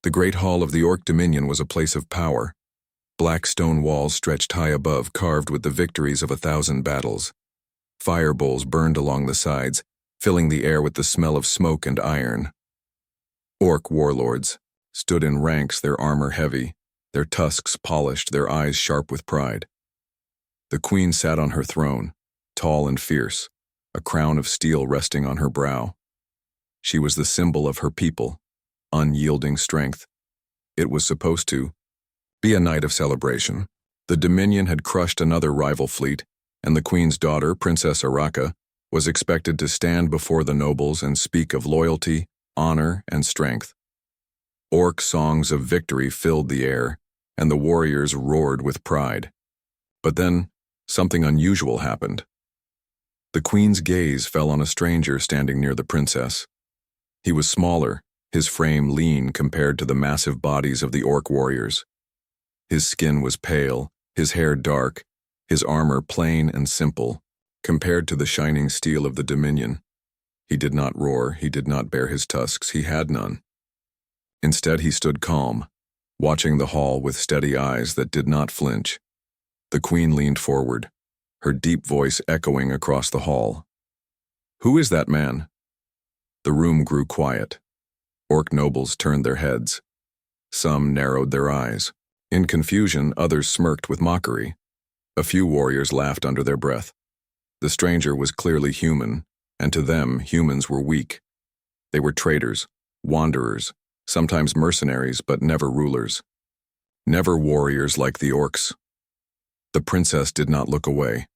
The great hall of the Orc dominion was a place of power. Black stone walls stretched high above, carved with the victories of 1,000 battles. Fire bowls burned along the sides, filling the air with the smell of smoke and iron. Orc warlords stood in ranks, their armor heavy, their tusks polished, their eyes sharp with pride. The queen sat on her throne, tall and fierce, a crown of steel resting on her brow. She was the symbol of her people, unyielding strength. It was supposed to be a night of celebration. The Dominion had crushed another rival fleet, and the queen's daughter, Princess Araka, was expected to stand before the nobles and speak of loyalty, honor, and strength. Orc songs of victory filled the air, and the warriors roared with pride. But then, something unusual happened. The queen's gaze fell on a stranger standing near the princess. He was smaller, his frame lean compared to the massive bodies of the Orc warriors. His skin was pale, his hair dark, his armor plain and simple, compared to the shining steel of the Dominion. He did not roar, he did not bare his tusks, he had none. Instead, he stood calm, watching the hall with steady eyes that did not flinch. The queen leaned forward, her deep voice echoing across the hall. "Who is that man?" The room grew quiet. Orc nobles turned their heads. Some narrowed their eyes. In confusion, others smirked with mockery. A few warriors laughed under their breath. The stranger was clearly human, and to them, humans were weak. They were traitors, wanderers, sometimes mercenaries, but never rulers. Never warriors like the Orcs. The princess did not look away.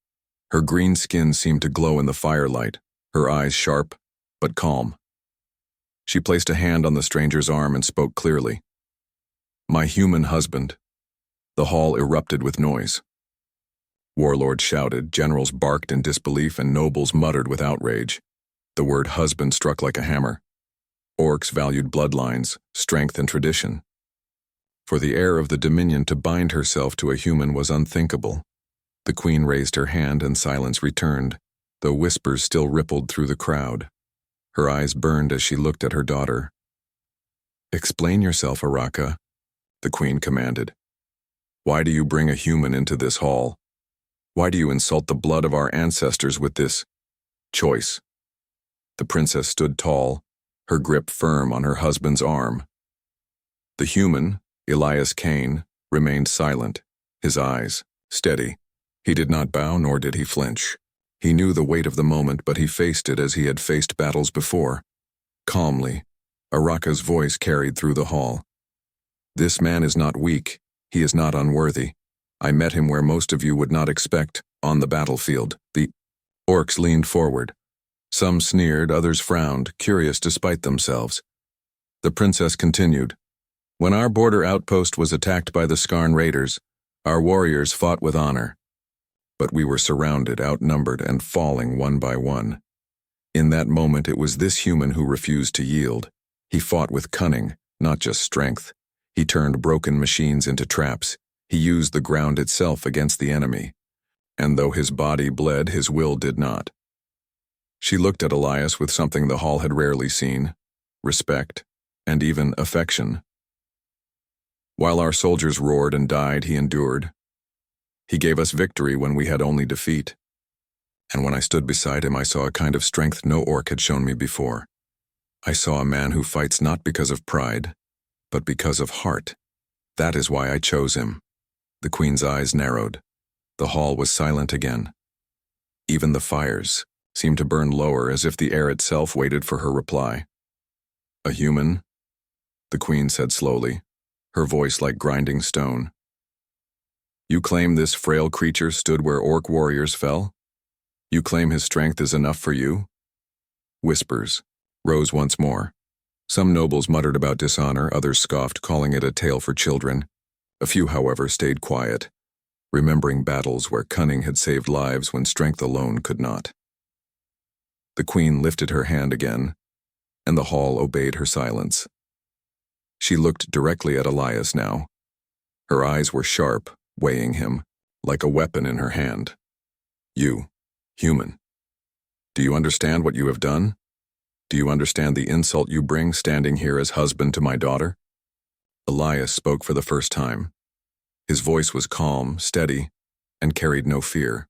Her green skin seemed to glow in the firelight, her eyes sharp, but calm. She placed a hand on the stranger's arm and spoke clearly. "My human husband." The hall erupted with noise. Warlords shouted, generals barked in disbelief, and nobles muttered with outrage. The word husband struck like a hammer. Orcs valued bloodlines, strength, and tradition. For the heir of the Dominion to bind herself to a human was unthinkable. The queen raised her hand and silence returned, though whispers still rippled through the crowd. Her eyes burned as she looked at her daughter. "Explain yourself, Araka," the queen commanded. "Why do you bring a human into this hall? Why do you insult the blood of our ancestors with this choice?" The princess stood tall, her grip firm on her husband's arm. The human, Elias Kane, remained silent, his eyes steady. He did not bow, nor did he flinch. He knew the weight of the moment, but he faced it as he had faced battles before. Calmly, Araka's voice carried through the hall. "This man is not weak. He is not unworthy. I met him where most of you would not expect, on the battlefield." The Orcs leaned forward. Some sneered, others frowned, curious to spite themselves. The princess continued. "When our border outpost was attacked by the Skarn raiders, our warriors fought with honor. But we were surrounded, outnumbered, and falling one by one. In that moment, it was this human who refused to yield. He fought with cunning, not just strength. He turned broken machines into traps. He used the ground itself against the enemy. And though his body bled, his will did not." She looked at Elias with something the hall had rarely seen: respect, and even affection. "While our soldiers roared and died, he endured. He gave us victory when we had only defeat. And when I stood beside him, I saw a kind of strength no Orc had shown me before. I saw a man who fights not because of pride, but because of heart. That is why I chose him." The queen's eyes narrowed. The hall was silent again. Even the fires seemed to burn lower, as if the air itself waited for her reply. "A human?" the queen said slowly, her voice like grinding stone. "You claim this frail creature stood where Orc warriors fell? You claim his strength is enough for you?" Whispers rose once more. Some nobles muttered about dishonor, others scoffed, calling it a tale for children. A few, however, stayed quiet, remembering battles where cunning had saved lives when strength alone could not. The queen lifted her hand again, and the hall obeyed her silence. She looked directly at Elias now. Her eyes were sharp, weighing him, like a weapon in her hand. "You, human. Do you understand what you have done? Do you understand the insult you bring standing here as husband to my daughter?" Elias spoke for the first time. His voice was calm, steady, and carried no fear.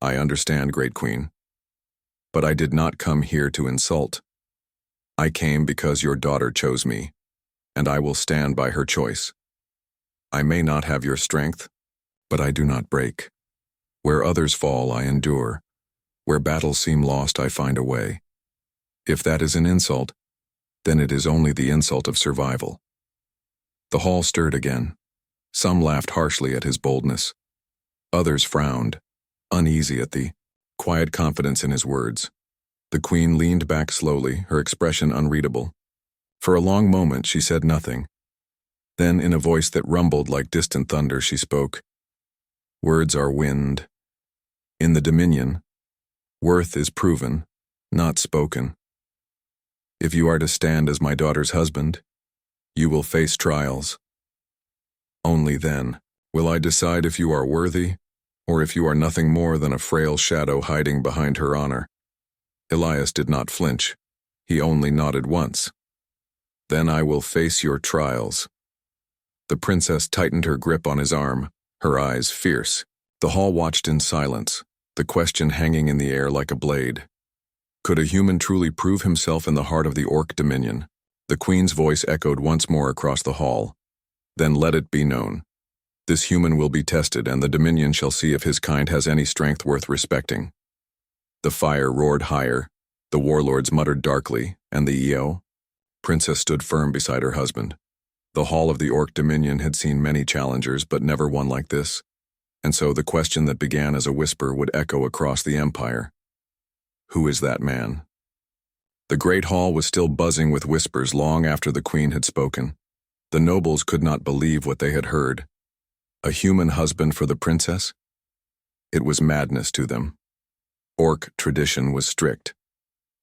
"I understand, Great Queen. But I did not come here to insult. I came because your daughter chose me, and I will stand by her choice. I may not have your strength, but I do not break. Where others fall, I endure. Where battles seem lost, I find a way. If that is an insult, then it is only the insult of survival." The hall stirred again. Some laughed harshly at his boldness. Others frowned, uneasy at the quiet confidence in his words. The queen leaned back slowly, her expression unreadable. For a long moment she said nothing. Then, in a voice that rumbled like distant thunder, she spoke. "Words are wind. In the Dominion, worth is proven, not spoken. If you are to stand as my daughter's husband, you will face trials. Only then will I decide if you are worthy, or if you are nothing more than a frail shadow hiding behind her honor." Elias did not flinch. He only nodded once. "Then I will face your trials." The princess tightened her grip on his arm, her eyes fierce. The hall watched in silence, the question hanging in the air like a blade. Could a human truly prove himself in the heart of the Orc Dominion? The queen's voice echoed once more across the hall. "Then let it be known. This human will be tested, and the Dominion shall see if his kind has any strength worth respecting." The fire roared higher, the warlords muttered darkly, and the princess stood firm beside her husband. The hall of the Orc Dominion had seen many challengers, but never one like this, and so the question that began as a whisper would echo across the empire. "Who is that man?" The great hall was still buzzing with whispers long after the queen had spoken. The nobles could not believe what they had heard. A human husband for the princess? It was madness to them. Orc tradition was strict.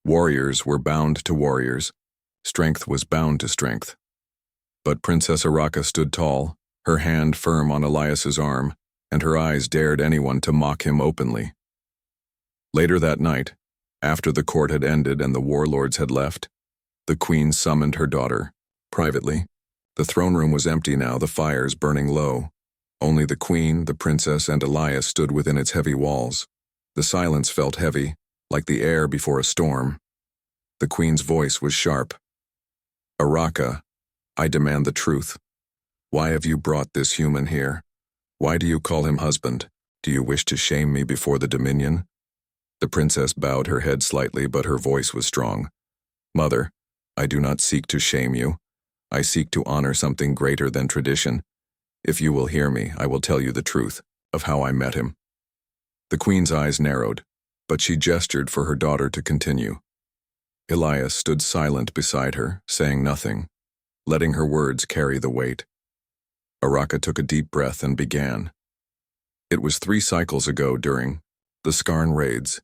Warriors were bound to warriors. Strength was bound to strength. But Princess Araka stood tall, her hand firm on Elias's arm, and her eyes dared anyone to mock him openly. Later that night, after the court had ended and the warlords had left, the queen summoned her daughter, privately. The throne room was empty now, the fires burning low. Only the queen, the princess, and Elias stood within its heavy walls. The silence felt heavy, like the air before a storm. The queen's voice was sharp. "Araka, I demand the truth. Why have you brought this human here? Why do you call him husband? Do you wish to shame me before the Dominion?" The princess bowed her head slightly, but her voice was strong. "Mother, I do not seek to shame you. I seek to honor something greater than tradition. If you will hear me, I will tell you the truth of how I met him." The queen's eyes narrowed, but she gestured for her daughter to continue. Elias stood silent beside her, saying nothing, letting her words carry the weight. Araka took a deep breath and began. "It was 3 cycles ago during the Skarn raids.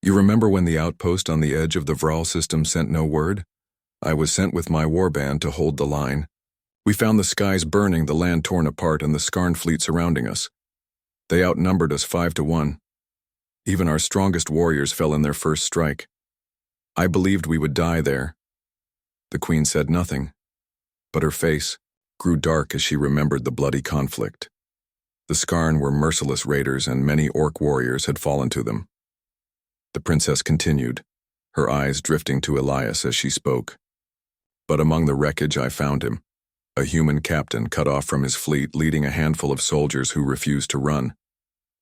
You remember when the outpost on the edge of the Vral system sent no word? I was sent with my warband to hold the line. We found the skies burning, the land torn apart, and the Skarn fleet surrounding us. They outnumbered us 5-1. Even our strongest warriors fell in their first strike. I believed we would die there." The queen said nothing, but her face grew dark as she remembered the bloody conflict. The Skarn were merciless raiders, and many Orc warriors had fallen to them. The princess continued, her eyes drifting to Elias as she spoke. "But among the wreckage I found him, a human captain cut off from his fleet, leading a handful of soldiers who refused to run.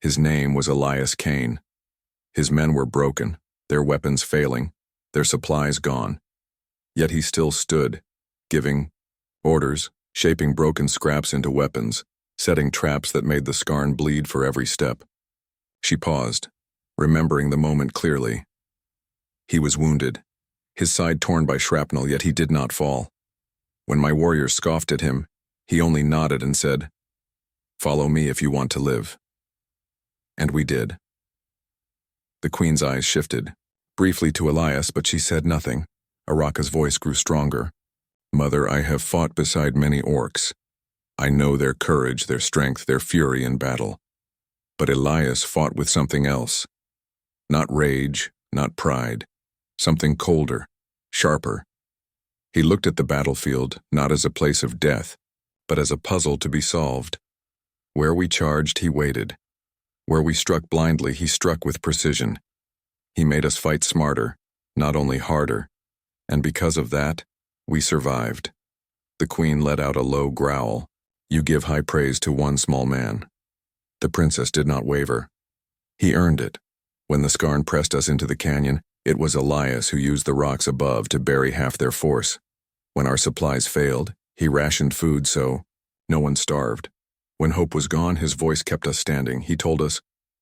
His name was Elias Kane. His men were broken, their weapons failing, their supplies gone. Yet he still stood, giving orders, shaping broken scraps into weapons, setting traps that made the Skarn bleed for every step." She paused, remembering the moment clearly. He was wounded, his side torn by shrapnel, yet he did not fall. When my warriors scoffed at him, he only nodded and said, "Follow me if you want to live." And we did. The queen's eyes shifted, briefly to Elias, but she said nothing. Araka's voice grew stronger. "Mother, I have fought beside many Orcs. I know their courage, their strength, their fury in battle. But Elias fought with something else. Not rage, not pride. Something colder, sharper. He looked at the battlefield not as a place of death, but as a puzzle to be solved. Where we charged, he waited. Where we struck blindly, he struck with precision. He made us fight smarter, not only harder, and because of that, we survived. The queen let out a low growl. You give high praise to one small man. The princess did not waver. He earned it. When the Scarn pressed us into the canyon, it was Elias who used the rocks above to bury half their force. When our supplies failed, he rationed food so no one starved. When hope was gone, his voice kept us standing. He told us,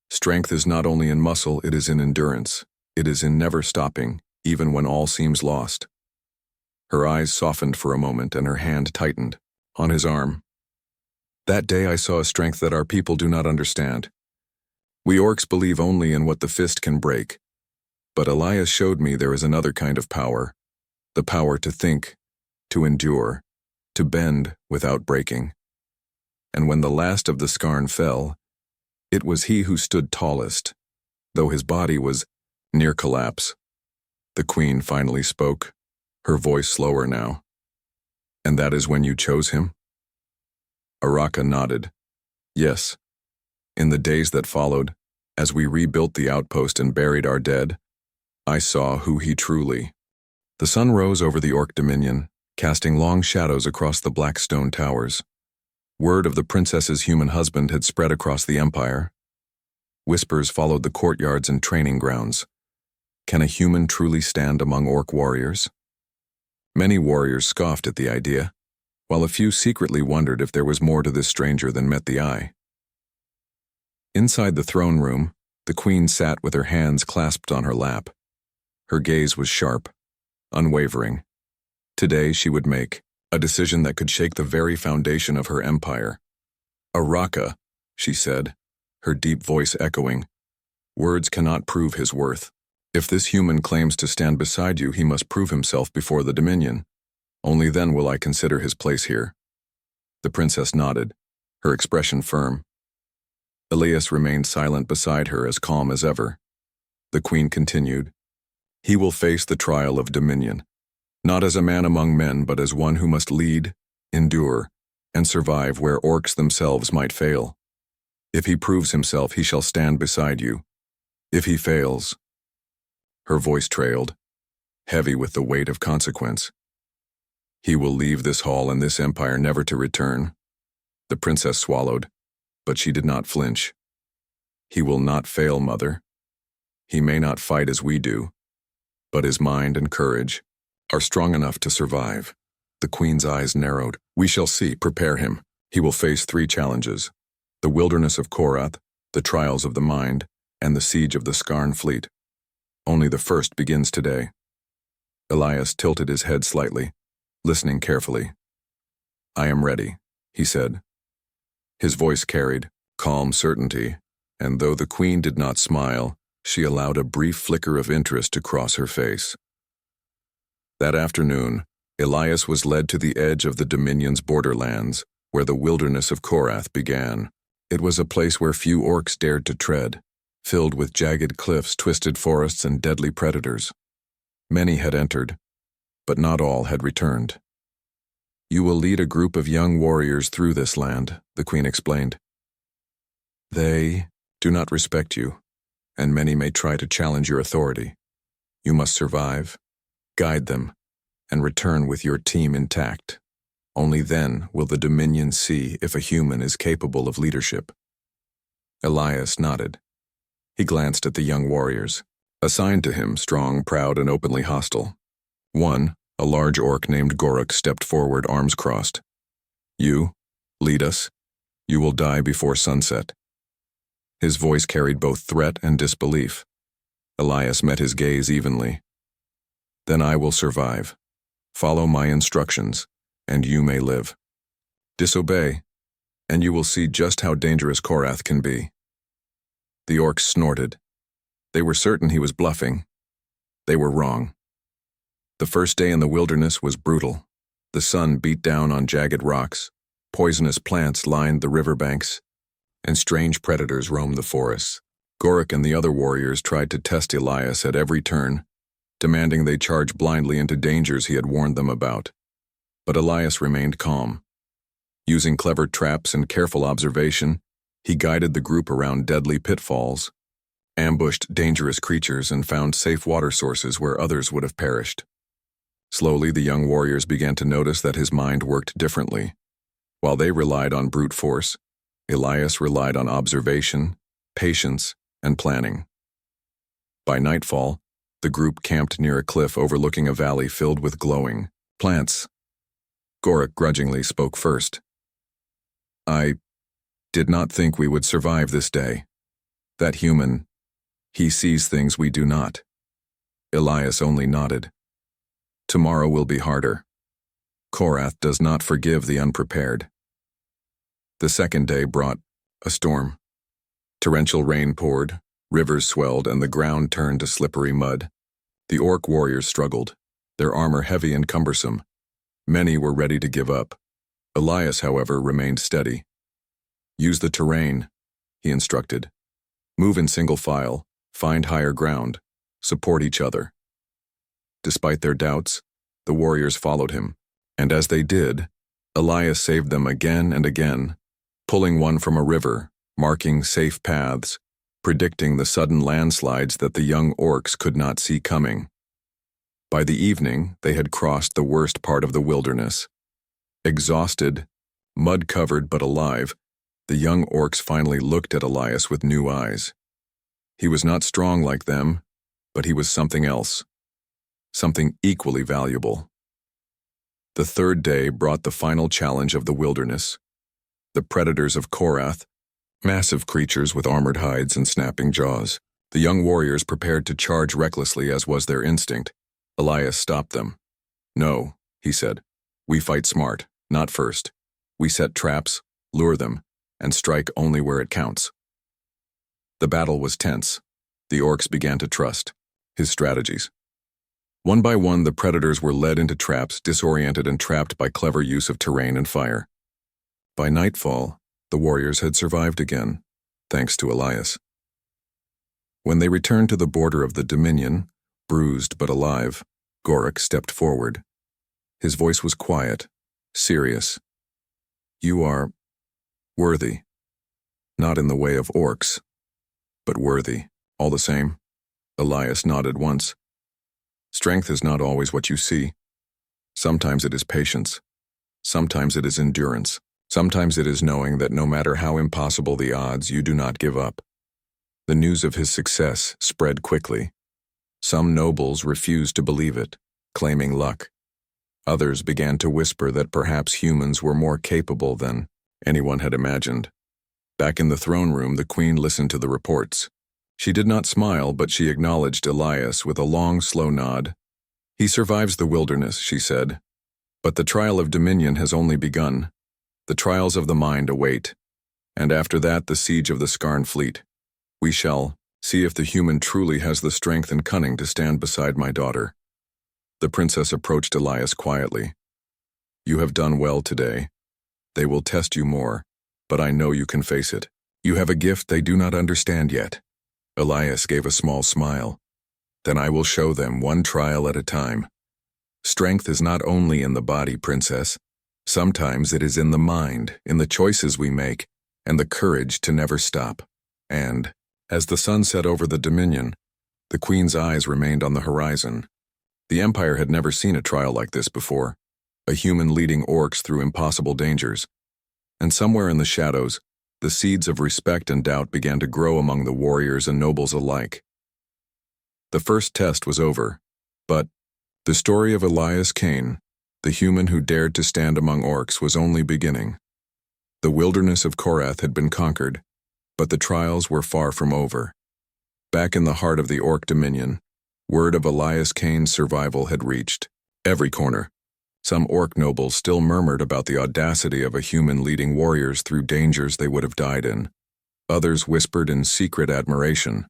strength is not only in muscle, it is in endurance. It is in never stopping, even when all seems lost. Her eyes softened for a moment and her hand tightened on his arm. That day I saw a strength that our people do not understand. We Orcs believe only in what the fist can break. But Elias showed me there is another kind of power. The power to think, to endure, to bend without breaking. And when the last of the Scarn fell, it was he who stood tallest, though his body was near collapse. The queen finally spoke, her voice slower now. And that is when you chose him? Araka nodded. Yes. In the days that followed, as we rebuilt the outpost and buried our dead, I saw who he truly. The sun rose over the Orc dominion, casting long shadows across the black stone towers. Word of the princess's human husband had spread across the empire. Whispers followed the courtyards and training grounds. Can a human truly stand among Orc warriors? Many warriors scoffed at the idea, while a few secretly wondered if there was more to this stranger than met the eye. Inside the throne room, the queen sat with her hands clasped on her lap. Her gaze was sharp, unwavering. Today she would make a decision that could shake the very foundation of her empire. Araka, she said, her deep voice echoing. Words cannot prove his worth. If this human claims to stand beside you, he must prove himself before the Dominion. Only then will I consider his place here. The princess nodded, her expression firm. Elias remained silent beside her, as calm as ever. The queen continued. He will face the trial of Dominion, not as a man among men, but as one who must lead, endure, and survive where Orcs themselves might fail. If he proves himself, he shall stand beside you. If he fails... Her voice trailed, heavy with the weight of consequence. He will leave this hall and this empire never to return. The princess swallowed, but she did not flinch. He will not fail, mother. He may not fight as we do, but his mind and courage are strong enough to survive. The queen's eyes narrowed. We shall see. Prepare him. He will face 3 challenges: the wilderness of Korath, the trials of the mind, and the siege of the Scarn fleet. Only the first begins today. Elias tilted his head slightly, listening carefully. I am ready, he said. His voice carried calm certainty, and though the queen did not smile, she allowed a brief flicker of interest to cross her face. That afternoon, Elias was led to the edge of the Dominion's borderlands, where the wilderness of Korath began. It was a place where few Orcs dared to tread, filled with jagged cliffs, twisted forests, and deadly predators. Many had entered, but not all had returned. You will lead a group of young warriors through this land, the queen explained. They do not respect you, and many may try to challenge your authority. You must survive, guide them, and return with your team intact. Only then will the Dominion see if a human is capable of leadership. Elias nodded. He glanced at the young warriors, assigned to him, strong, proud, and openly hostile. One, a large orc named Gorok, stepped forward, arms crossed. You, lead us. You will die before sunset. His voice carried both threat and disbelief. Elias met his gaze evenly. Then I will survive. Follow my instructions, and you may live. Disobey, and you will see just how dangerous Korath can be. The orcs snorted. They were certain he was bluffing. They were wrong. The first day in the wilderness was brutal. The sun beat down on jagged rocks, poisonous plants lined the riverbanks, and strange predators roamed the forests. Gorok and the other warriors tried to test Elias at every turn, demanding they charge blindly into dangers he had warned them about. But Elias remained calm. Using clever traps and careful observation, he guided the group around deadly pitfalls, ambushed dangerous creatures, and found safe water sources where others would have perished. Slowly, the young warriors began to notice that his mind worked differently. While they relied on brute force, Elias relied on observation, patience, and planning. By nightfall, the group camped near a cliff overlooking a valley filled with glowing plants. Gorik grudgingly spoke first. "I did not think we would survive this day. That human, he sees things we do not." Elias only nodded. "Tomorrow will be harder. Korath does not forgive the unprepared." The second day brought a storm. Torrential rain poured, rivers swelled, and the ground turned to slippery mud. The orc warriors struggled, their armor heavy and cumbersome. Many were ready to give up. Elias, however, remained steady. "Use the terrain," he instructed. "Move in single file, find higher ground, support each other." Despite their doubts, the warriors followed him, and as they did, Elias saved them again and again, pulling one from a river, marking safe paths, predicting the sudden landslides that the young orcs could not see coming. By the evening, they had crossed the worst part of the wilderness. Exhausted, mud-covered but alive, the young orcs finally looked at Elias with new eyes. He was not strong like them, but he was something else, something equally valuable. The third day brought the final challenge of the wilderness. The predators of Korath, massive creatures with armored hides and snapping jaws. The young warriors prepared to charge recklessly as was their instinct. Elias stopped them. "No," he said. "We fight smart, not first. We set traps, lure them, and strike only where it counts." The battle was tense. The orcs began to trust his strategies. One by one, the predators were led into traps, disoriented and trapped by clever use of terrain and fire. By nightfall, the warriors had survived again, thanks to Elias. When they returned to the border of the Dominion, bruised but alive, Gorik stepped forward. His voice was quiet, serious. "You are worthy. Not in the way of orcs, but worthy, all the same." Elias nodded once. "Strength is not always what you see. Sometimes it is patience. Sometimes it is endurance. Sometimes it is knowing that no matter how impossible the odds, you do not give up." The news of his success spread quickly. Some nobles refused to believe it, claiming luck. Others began to whisper that perhaps humans were more capable than anyone had imagined. Back in the throne room, the queen listened to the reports. She did not smile, but she acknowledged Elias with a long, slow nod. "He survives the wilderness," she said. "But the trial of dominion has only begun. The trials of the mind await. And after that, the siege of the Skarn fleet. We shall see if the human truly has the strength and cunning to stand beside my daughter." The princess approached Elias quietly. "You have done well today. They will test you more, but I know you can face it. You have a gift they do not understand yet." Elias gave a small smile. "Then I will show them, one trial at a time. Strength is not only in the body, princess. Sometimes it is in the mind, in the choices we make, and the courage to never stop." And, as the sun set over the Dominion, the queen's eyes remained on the horizon. The Empire had never seen a trial like this before, a human leading orcs through impossible dangers. And somewhere in the shadows, the seeds of respect and doubt began to grow among the warriors and nobles alike. The first test was over, but the story of Elias Kane, the human who dared to stand among orcs, was only beginning. The wilderness of Korath had been conquered, but the trials were far from over. Back in the heart of the Orc Dominion, word of Elias Kane's survival had reached every corner. Some orc nobles still murmured about the audacity of a human leading warriors through dangers they would have died in. Others whispered in secret admiration,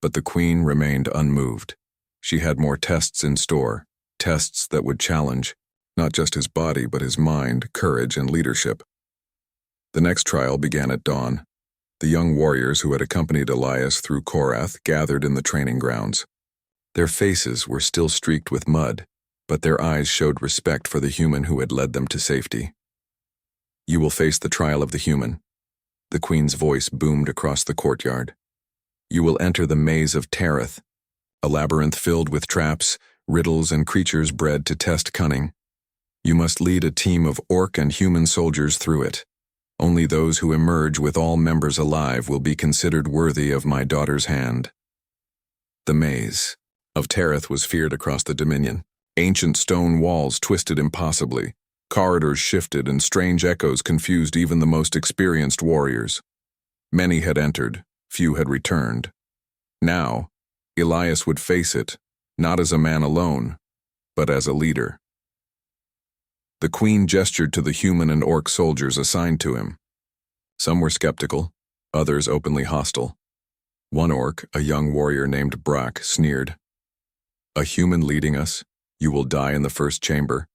but the queen remained unmoved. She had more tests in store, tests that would challenge not just his body but his mind, courage, and leadership. The next trial began at dawn. The young warriors who had accompanied Elias through Korath gathered in the training grounds. Their faces were still streaked with mud, but their eyes showed respect for the human who had led them to safety. "You will face the trial of the human," the Queen's voice boomed across the courtyard. "You will enter the maze of Tareth, a labyrinth filled with traps, riddles, and creatures bred to test cunning. You must lead a team of orc and human soldiers through it. Only those who emerge with all members alive will be considered worthy of my daughter's hand." The maze of Tareth was feared across the Dominion. Ancient stone walls twisted impossibly, corridors shifted, and strange echoes confused even the most experienced warriors. Many had entered, few had returned. Now, Elias would face it, not as a man alone, but as a leader. The Queen gestured to the human and orc soldiers assigned to him. Some were skeptical, others openly hostile. One orc, a young warrior named Brack, sneered. "A human leading us? You will die in the first chamber."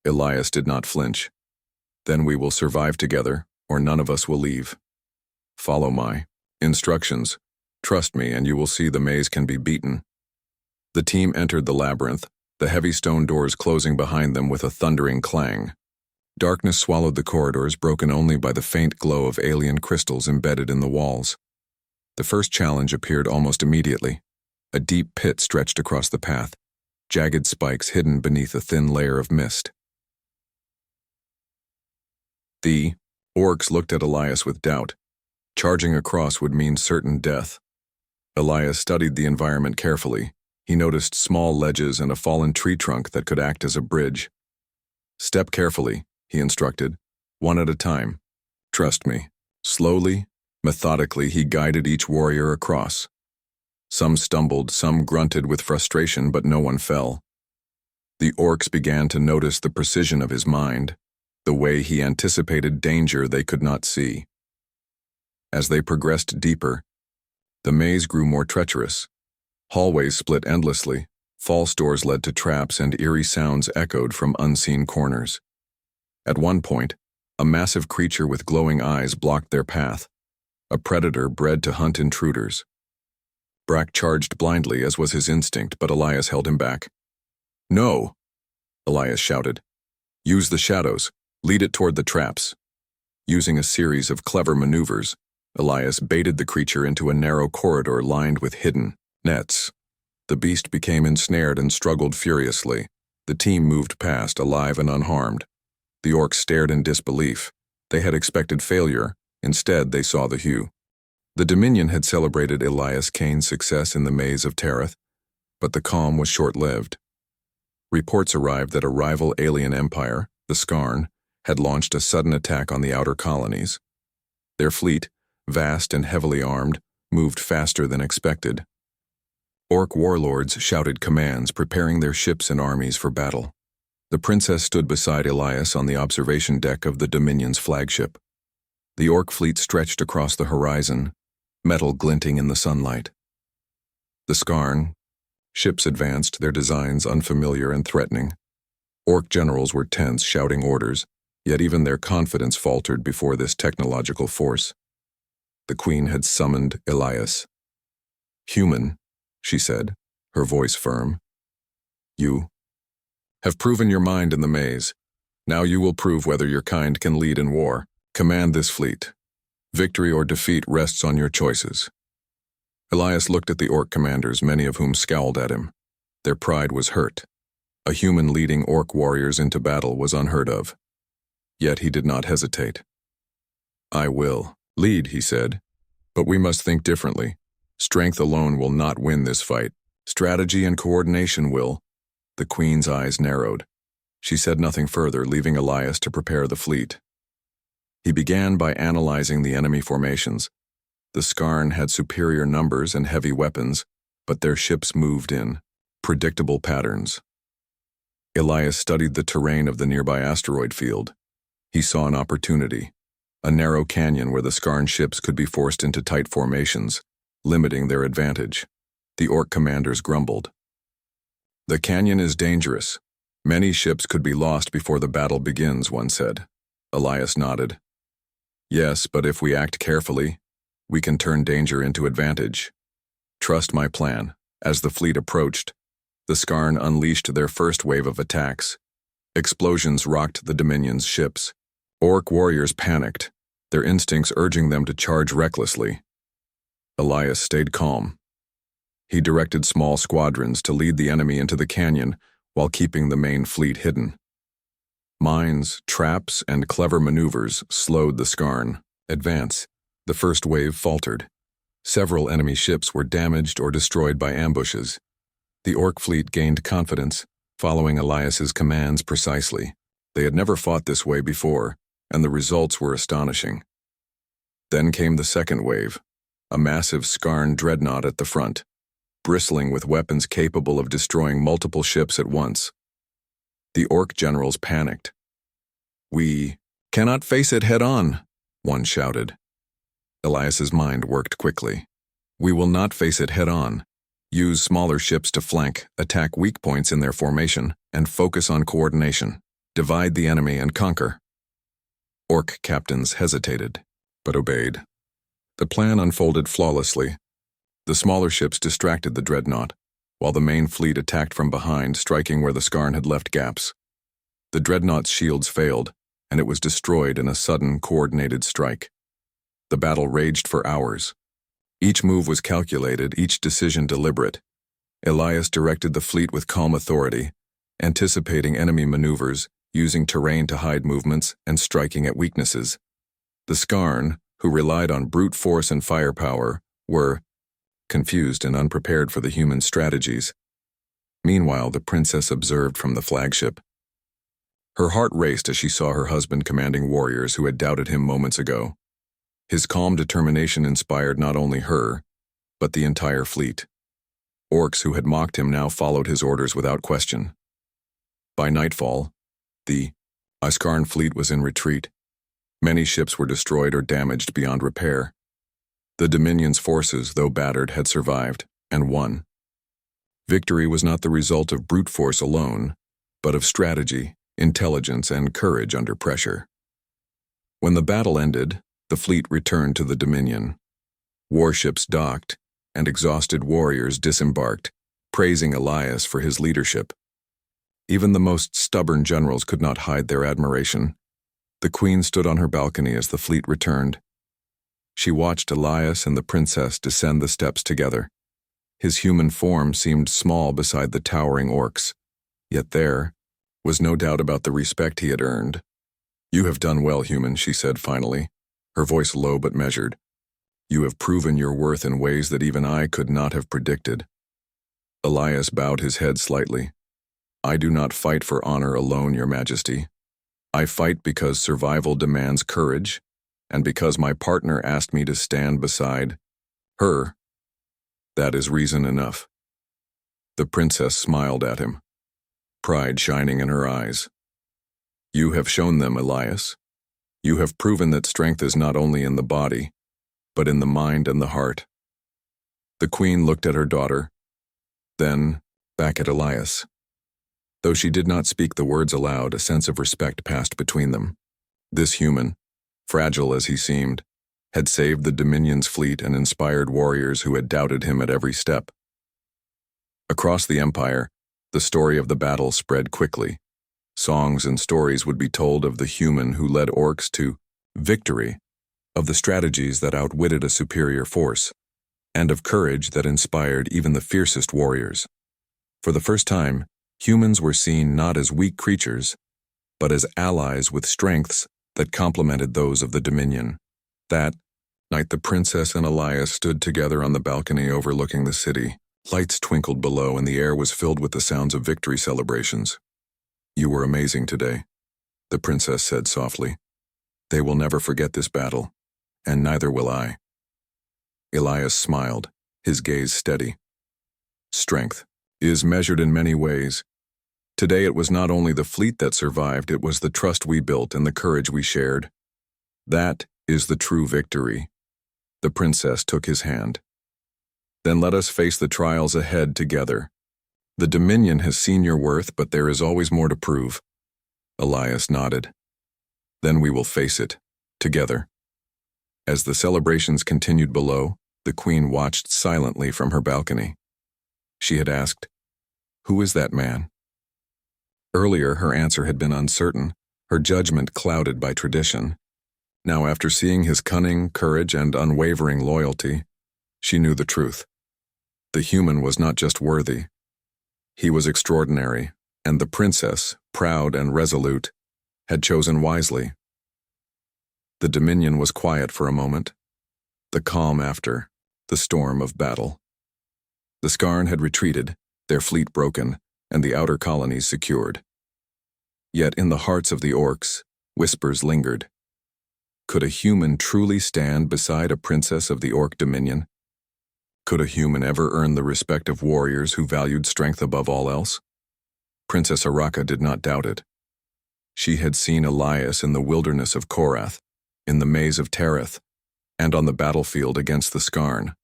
Elias did not flinch. "Then we will survive together, or none of us will leave. Follow my instructions. Trust me, and you will see the maze can be beaten." The team entered the labyrinth, the heavy stone doors closing behind them with a thundering clang. Darkness swallowed the corridors, broken only by the faint glow of alien crystals embedded in the walls. The first challenge appeared almost immediately. A deep pit stretched across the path, jagged spikes hidden beneath a thin layer of mist. The orcs looked at Elias with doubt. Charging across would mean certain death. Elias studied the environment carefully. He noticed small ledges and a fallen tree trunk that could act as a bridge. "Step carefully," he instructed, "one at a time. Trust me." Slowly, methodically, he guided each warrior across. Some stumbled, some grunted with frustration, but no one fell. The orcs began to notice the precision of his mind, the way he anticipated danger they could not see. As they progressed deeper, the maze grew more treacherous. Hallways split endlessly, false doors led to traps, and eerie sounds echoed from unseen corners. At one point, a massive creature with glowing eyes blocked their path, a predator bred to hunt intruders. Brack charged blindly, as was his instinct, but Elias held him back. "No!" Elias shouted. "Use the shadows. Lead it toward the traps." Using a series of clever maneuvers, Elias baited the creature into a narrow corridor lined with hidden nets. The beast became ensnared and struggled furiously. The team moved past, alive and unharmed. The orcs stared in disbelief. They had expected failure. Instead, they saw the hue. The Dominion had celebrated Elias Kane's success in the maze of Tareth, but the calm was short-lived. Reports arrived that a rival alien empire, the Skarn, had launched a sudden attack on the outer colonies. Their fleet, vast and heavily armed, moved faster than expected. Orc warlords shouted commands, preparing their ships and armies for battle. The princess stood beside Elias on the observation deck of the Dominion's flagship. The orc fleet stretched across the horizon, metal glinting in the sunlight. The Skarn ships advanced, their designs unfamiliar and threatening. Orc generals were tense, shouting orders, yet even their confidence faltered before this technological force. The Queen had summoned Elias. "Human," she said, her voice firm. "You have proven your mind in the maze. Now you will prove whether your kind can lead in war. Command this fleet. Victory or defeat rests on your choices." Elias looked at the orc commanders, many of whom scowled at him. Their pride was hurt. A human leading orc warriors into battle was unheard of. Yet he did not hesitate. "I will lead," he said, "but we must think differently. Strength alone will not win this fight. Strategy and coordination will." The Queen's eyes narrowed. She said nothing further, leaving Elias to prepare the fleet. He began by analyzing the enemy formations. The Skarn had superior numbers and heavy weapons, but their ships moved in predictable patterns. Elias studied the terrain of the nearby asteroid field. He saw an opportunity, a narrow canyon where the Skarn ships could be forced into tight formations, limiting their advantage. The orc commanders grumbled. "The canyon is dangerous. Many ships could be lost before the battle begins," one said. Elias nodded. "Yes, but if we act carefully, we can turn danger into advantage. Trust my plan." As the fleet approached, the Skarn unleashed their first wave of attacks. Explosions rocked the Dominion's ships. Orc warriors panicked, their instincts urging them to charge recklessly. Elias stayed calm. He directed small squadrons to lead the enemy into the canyon while keeping the main fleet hidden. Mines, traps, and clever maneuvers slowed the Skarn advance. The first wave faltered. Several enemy ships were damaged or destroyed by ambushes. The Orc fleet gained confidence, following Elias's commands precisely. They had never fought this way before, and the results were astonishing. Then came the second wave, a massive Skarn dreadnought at the front, bristling with weapons capable of destroying multiple ships at once. The Orc generals panicked. "We cannot face it head-on," one shouted. Elias's mind worked quickly. "We will not face it head-on. Use smaller ships to flank, attack weak points in their formation, and focus on coordination. Divide the enemy and conquer." Orc captains hesitated, but obeyed. The plan unfolded flawlessly. The smaller ships distracted the dreadnought, while the main fleet attacked from behind, striking where the Skarn had left gaps. The dreadnought's shields failed, and it was destroyed in a sudden, coordinated strike. The battle raged for hours. Each move was calculated, each decision deliberate. Elias directed the fleet with calm authority, anticipating enemy maneuvers, using terrain to hide movements, and striking at weaknesses. The Skarn, who relied on brute force and firepower, were confused and unprepared for the human strategies. Meanwhile, the princess observed from the flagship. Her heart raced as she saw her husband commanding warriors who had doubted him moments ago. His calm determination inspired not only her, but the entire fleet. Orcs who had mocked him now followed his orders without question. By nightfall, the Skarn fleet was in retreat. Many ships were destroyed or damaged beyond repair. The Dominion's forces, though battered, had survived, and won. Victory was not the result of brute force alone, but of strategy, intelligence, and courage under pressure. When the battle ended, the fleet returned to the Dominion. Warships docked, and exhausted warriors disembarked, praising Elias for his leadership. Even the most stubborn generals could not hide their admiration. The queen stood on her balcony as the fleet returned. She watched Elias and the princess descend the steps together. His human form seemed small beside the towering orcs, yet there was no doubt about the respect he had earned. "You have done well, human," she said finally, her voice low but measured. "You have proven your worth in ways that even I could not have predicted." Elias bowed his head slightly. "I do not fight for honor alone, Your Majesty. I fight because survival demands courage, and because my partner asked me to stand beside her. That is reason enough." The princess smiled at him, pride shining in her eyes. "You have shown them, Elias. You have proven that strength is not only in the body, but in the mind and the heart." The queen looked at her daughter, then back at Elias. Though she did not speak the words aloud, a sense of respect passed between them. This human, fragile as he seemed, had saved the Dominion's fleet and inspired warriors who had doubted him at every step. Across the empire, the story of the battle spread quickly. Songs and stories would be told of the human who led orcs to victory, of the strategies that outwitted a superior force, and of courage that inspired even the fiercest warriors. For the first time, humans were seen not as weak creatures, but as allies with strengths that complemented those of the Dominion. That night, the princess and Elias stood together on the balcony overlooking the city. Lights twinkled below, and the air was filled with the sounds of victory celebrations. "You were amazing today," the princess said softly. "They will never forget this battle, and neither will I." Elias smiled, his gaze steady. "Strength is measured in many ways. Today it was not only the fleet that survived, it was the trust we built and the courage we shared. That is the true victory." The princess took his hand. "Then let us face the trials ahead together. The Dominion has seen your worth, but there is always more to prove." Elias nodded. "Then we will face it, together." As the celebrations continued below, the queen watched silently from her balcony. She had asked, "Who is that man?" Earlier, her answer had been uncertain, her judgment clouded by tradition. Now, after seeing his cunning, courage, and unwavering loyalty, she knew the truth. The human was not just worthy. He was extraordinary, and the princess, proud and resolute, had chosen wisely. The Dominion was quiet for a moment, the calm after, the storm of battle. The Scarn had retreated, their fleet broken, and the outer colonies secured. Yet in the hearts of the Orcs, whispers lingered. Could a human truly stand beside a princess of the Orc Dominion? Could a human ever earn the respect of warriors who valued strength above all else? Princess Araka did not doubt it. She had seen Elias in the wilderness of Korath, in the maze of Tereth, and on the battlefield against the Scarn.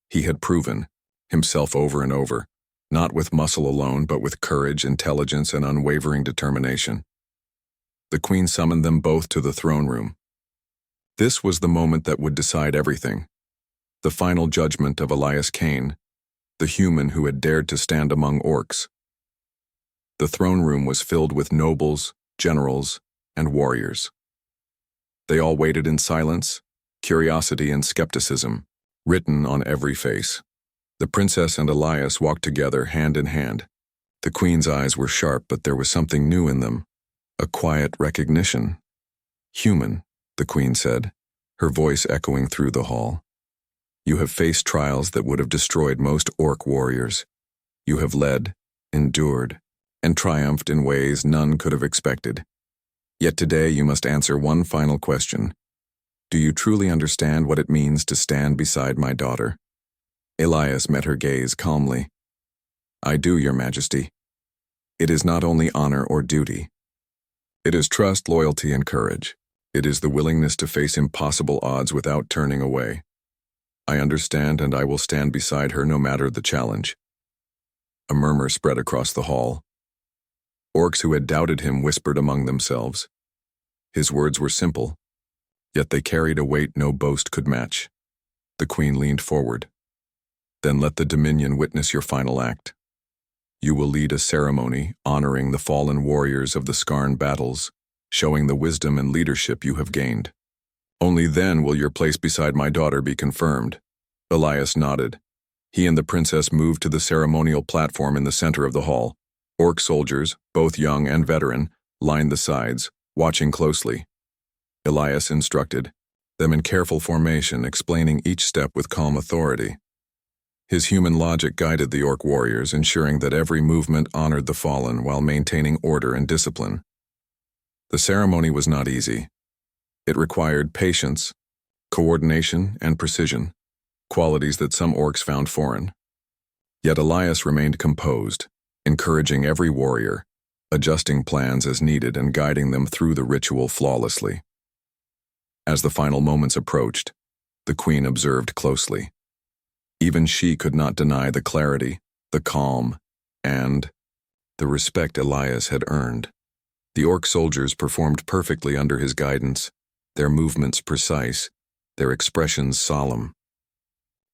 He had proven, himself over and over, not with muscle alone but with courage, intelligence, and unwavering determination. The Queen summoned them both to the throne room. This was the moment that would decide everything. The final judgment of Elias Kane, the human who had dared to stand among Orcs. The throne room was filled with nobles, generals, and warriors. They all waited in silence, curiosity and skepticism, written on every face. The princess and Elias walked together hand in hand. The Queen's eyes were sharp, but there was something new in them, a quiet recognition. "Human," the Queen said, her voice echoing through the hall. "You have faced trials that would have destroyed most Orc warriors. You have led, endured, and triumphed in ways none could have expected. Yet today you must answer one final question. Do you truly understand what it means to stand beside my daughter?" Elias met her gaze calmly. "I do, Your Majesty. It is not only honor or duty. It is trust, loyalty, and courage. It is the willingness to face impossible odds without turning away. I understand, and I will stand beside her no matter the challenge." A murmur spread across the hall. Orcs who had doubted him whispered among themselves. His words were simple, yet they carried a weight no boast could match. The Queen leaned forward. "Then let the Dominion witness your final act. You will lead a ceremony honoring the fallen warriors of the Scarn battles, showing the wisdom and leadership you have gained. Only then will your place beside my daughter be confirmed." Elias nodded. He and the princess moved to the ceremonial platform in the center of the hall. Orc soldiers, both young and veteran, lined the sides, watching closely. Elias instructed, them in careful formation, explaining each step with calm authority. His human logic guided the Orc warriors, ensuring that every movement honored the fallen while maintaining order and discipline. The ceremony was not easy. It required patience, coordination, and precision, qualities that some Orcs found foreign. Yet Elias remained composed, encouraging every warrior, adjusting plans as needed and guiding them through the ritual flawlessly. As the final moments approached, the Queen observed closely. Even she could not deny the clarity, the calm, and the respect Elias had earned. The Orc soldiers performed perfectly under his guidance, their movements precise, their expressions solemn.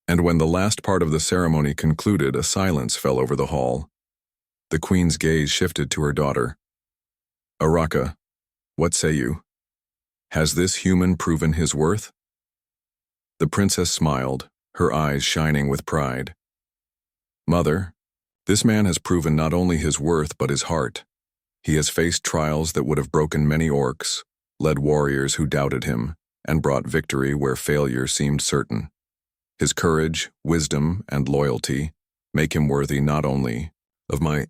And when the last part of the ceremony concluded, a silence fell over the hall. The Queen's gaze shifted to her daughter. "Araka, what say you? Has this human proven his worth?" The princess smiled, her eyes shining with pride. "Mother, this man has proven not only his worth but his heart. He has faced trials that would have broken many Orcs, led warriors who doubted him, and brought victory where failure seemed certain. His courage, wisdom, and loyalty make him worthy not only of my